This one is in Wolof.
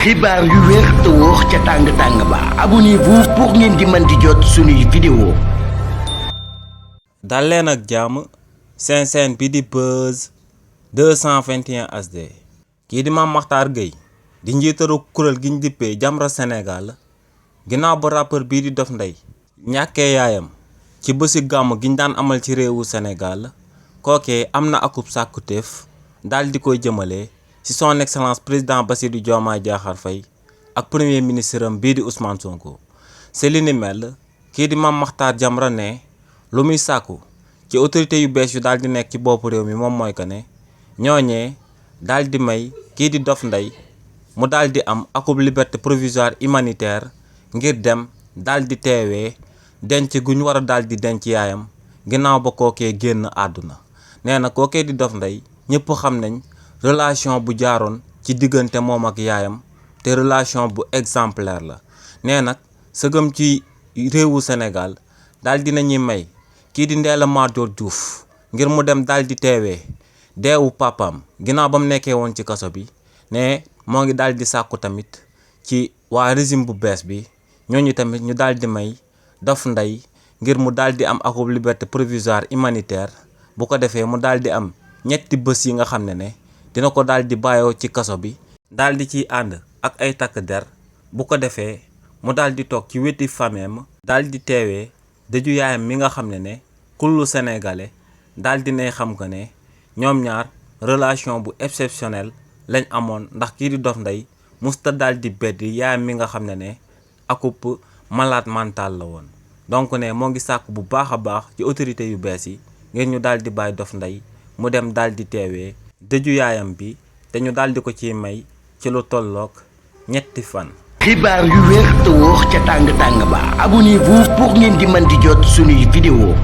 xibaar yu wér te wóor ca tàng-tàng ba abonnez-vous pour ngeen di mën di jot suñuy vidéo. dal leen ak jàmm seen chaîne bi di Buzz 221 HD kii di Mame Mactar Gueye di njiitaru kuréel gi ñu dippee Jamra Sénégal ginnaaw ba rappeur bii di Dof Ndeye ñàkkee yaayam ci bési gàmm gi ñu daan amal ci réewu Sénégal kookee am na akub sàkkuteef daal di koy jëmale ci son excellence président Bassirou Diomaye Diakhar Faye ak premier ministre am bii di Ousmane Sonko c'est li ni mel kii di Mame Mactar Jamra ne lu muy sàkku ci autorité yu bees yu daal di nekk ci boppu réew mi moom mooy que ne ñooñee daal di may kii di Dof Ndeye mu daal di am akub liberté provisoire humanitaire ngir dem daal di teewee denc gu ñu war a daal di denc yaayam ginnaaw ba kookee génn àdduna nee na kookee di Dof Ndeye ñëpp xam nañ relation bu jaaroon ci diggante moom ak yaayam te relation bu exemplaire la nee nag sëgëm ci réewu Sénégal daal dinañuy may kii di Ndella Madior Diouf ngir mu dem daal di teewee deewu papaam ginnaaw ba mu nekkee woon ci kaso bi ne moo ngi daal di sàkku tamit ci waa régime bu bees bi ñooñu tamit ñu daal di may Dof Ndeye ngir mu daal di am akub liberté provisoire humanitaire bu ko defee mu daal di am ñetti bés yi nga xam ne dina ko daal di bàyyoo ci kaso bi daal di ciy ànd ak ay takk der bu ko defee mu daal di toog ci weti fameem daal di teewee dëju yaayam mi nga xam ne kullu sénégalais daal di nay xam que ne ñoom ñaar relation bu exceptionnelle lañ amoon ndax kii di Dof Ndeye musta daal di beddi yaayam mi nga xam ne akub malade mental la woon donc ne moo ngi sàkk bu baax a baax ci autorité yu bees yi ngir ñu daal di bàyyi Dof Ndeye mu dem daal di teewee dëju yaayam bi te ñu daal di ko ciy may ci lu tolloog ñetti fan. xibaar yu wér te wóor ca tàng-tàng ba abonnez-vous pour ngeen di mën di jot suñuy vidéo.